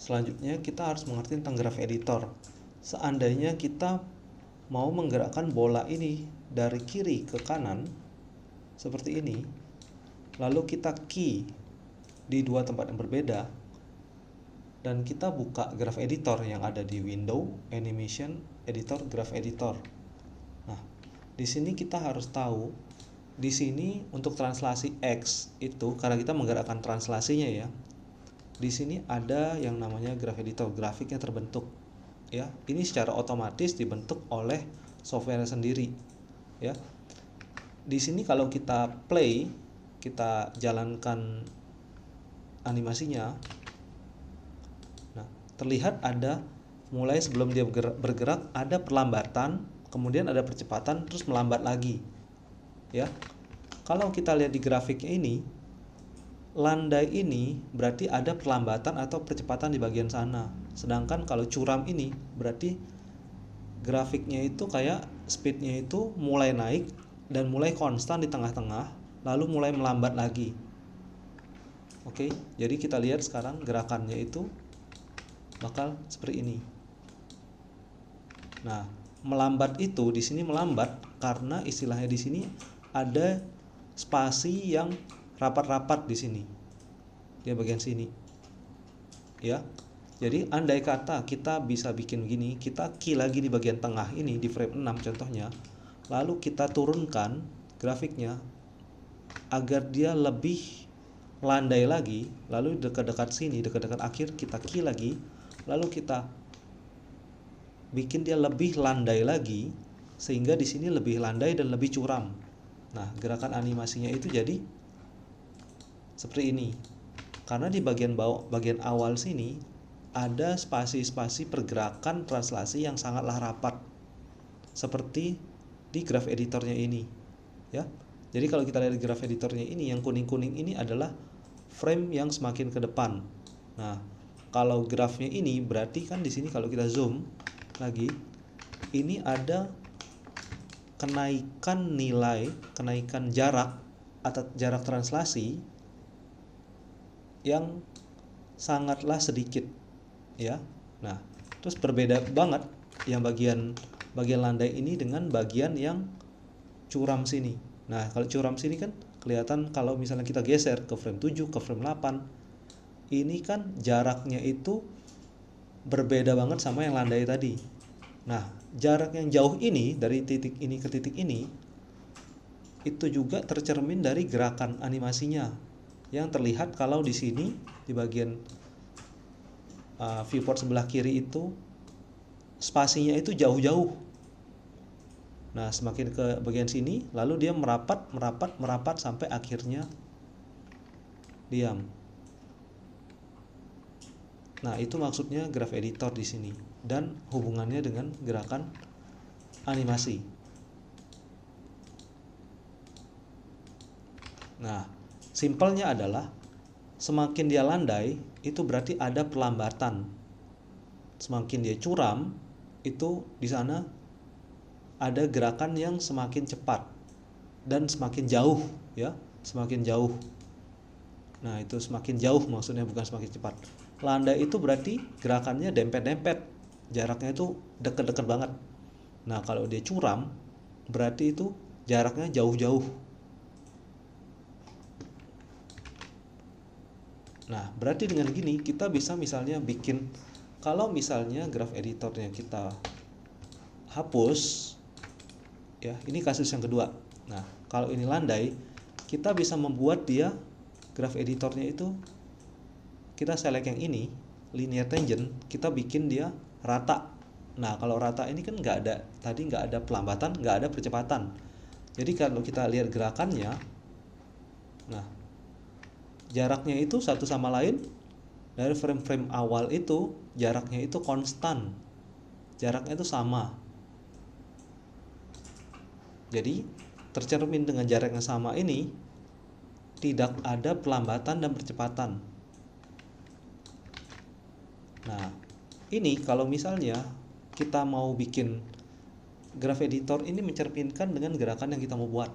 Selanjutnya kita harus mengerti tentang graph editor. Seandainya kita mau menggerakkan bola ini dari kiri ke kanan seperti ini, lalu kita key di dua tempat yang berbeda, dan kita buka graph editor yang ada di window, animation, editor, graph editor. Nah, di sini kita harus tahu, di sini untuk translasi X itu karena kita menggerakkan translasinya ya. Di sini ada yang namanya graph editor, grafiknya terbentuk ya. Ini secara otomatis dibentuk oleh software sendiri ya. Di sini kalau kita play, kita jalankan animasinya. Nah, terlihat ada mulai sebelum dia bergerak ada perlambatan, kemudian ada percepatan, terus melambat lagi ya. Kalau kita lihat di grafiknya ini, landai ini berarti ada perlambatan atau percepatan di bagian sana. Sedangkan kalau curam ini berarti grafiknya itu kayak speednya itu mulai naik dan mulai konstan di tengah-tengah, lalu mulai melambat lagi. Oke, jadi kita lihat sekarang gerakannya itu bakal seperti ini. Nah, melambat itu di sini melambat karena istilahnya di sini ada spasi yang rapat-rapat di sini, di bagian sini ya. Jadi andai kata kita bisa bikin gini, kita key lagi di bagian tengah ini di frame 6 contohnya, lalu kita turunkan grafiknya agar dia lebih landai lagi, lalu dekat-dekat sini, dekat-dekat akhir kita key lagi, lalu kita bikin dia lebih landai lagi sehingga di sini lebih landai dan lebih curam. Nah, gerakan animasinya itu jadi seperti ini. Karena di bagian bawah, bagian awal sini ada spasi-spasi pergerakan translasi yang sangatlah rapat. Seperti di graph editornya ini, ya. Jadi kalau kita lihat di graph editornya ini, yang kuning-kuning ini adalah frame yang semakin ke depan. Nah, kalau grafnya ini berarti kan di sini kalau kita zoom lagi, ini ada kenaikan nilai, kenaikan jarak atau jarak translasi yang sangatlah sedikit ya. Nah, terus berbeda banget yang bagian landai ini dengan bagian yang curam sini. Nah, kalau curam sini kan kelihatan kalau misalnya kita geser ke frame 7, ke frame 8, ini kan jaraknya itu berbeda banget sama yang landai tadi. Nah, jarak yang jauh ini dari titik ini ke titik ini itu juga tercermin dari gerakan animasinya yang terlihat kalau di sini di bagian viewport sebelah kiri itu spasinya itu jauh-jauh. Nah, semakin ke bagian sini lalu dia merapat sampai akhirnya diam. Nah, itu maksudnya graph editor di sini dan hubungannya dengan gerakan animasi. Nah, simpelnya adalah semakin dia landai itu berarti ada perlambatan. Semakin dia curam itu di sana ada gerakan yang semakin cepat dan semakin jauh ya, semakin jauh. Nah, itu semakin jauh maksudnya, bukan semakin cepat. Landai itu berarti gerakannya dempet-dempet, jaraknya itu deket-deket banget. Nah, kalau dia curam berarti itu jaraknya jauh-jauh. Nah, berarti dengan gini kita bisa misalnya bikin, kalau misalnya graph editornya kita hapus ya, ini kasus yang kedua. Nah, kalau ini landai, kita bisa membuat dia graph editornya itu, kita select yang ini linear tangent, kita bikin dia rata. Nah, kalau rata ini kan nggak ada, tadi nggak ada pelambatan, nggak ada percepatan. Jadi kalau kita lihat gerakannya, nah jaraknya itu satu sama lain dari frame-frame awal itu jaraknya itu konstan, jaraknya itu sama. Jadi tercermin dengan jarak yang sama ini tidak ada pelambatan dan percepatan. Nah, ini kalau misalnya kita mau bikin graph editor ini mencerminkan dengan gerakan yang kita mau buat,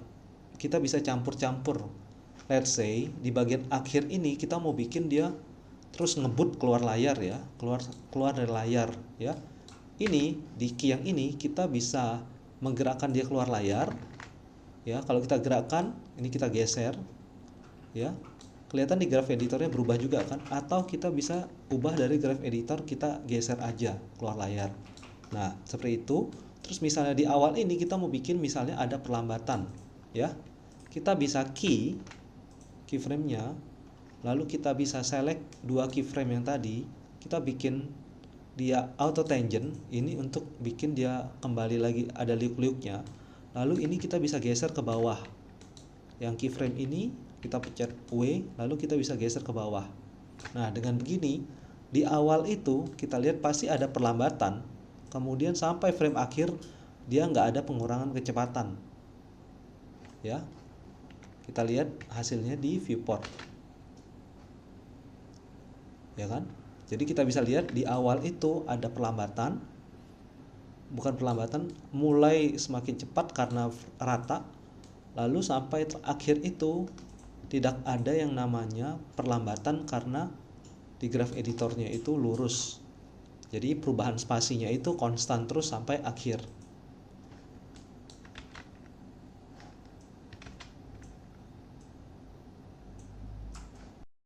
kita bisa campur-campur. Let's say di bagian akhir ini kita mau bikin dia terus ngebut keluar layar ya, keluar dari layar ya. Ini di key yang ini kita bisa menggerakkan dia keluar layar ya. Kalau kita gerakkan, ini kita geser ya, kelihatan di graph editornya berubah juga kan. Atau kita bisa ubah dari graph editor, kita geser aja keluar layar. Nah seperti itu. Terus misalnya di awal ini kita mau bikin misalnya ada perlambatan ya, kita bisa keyframe-nya, lalu kita bisa select dua keyframe yang tadi, kita bikin dia auto tangent ini untuk bikin dia kembali lagi ada liuk-liuknya. Lalu ini kita bisa geser ke bawah, yang keyframe ini kita pencet W, lalu kita bisa geser ke bawah. Nah dengan begini di awal itu kita lihat pasti ada perlambatan, kemudian sampai frame akhir dia nggak ada pengurangan kecepatan ya. Kita lihat hasilnya di viewport ya kan. Jadi kita bisa lihat di awal itu ada perlambatan, bukan perlambatan, mulai semakin cepat karena rata, lalu sampai terakhir itu tidak ada yang namanya perlambatan karena di graph editornya itu lurus. Jadi perubahan spasinya itu konstan terus sampai akhir.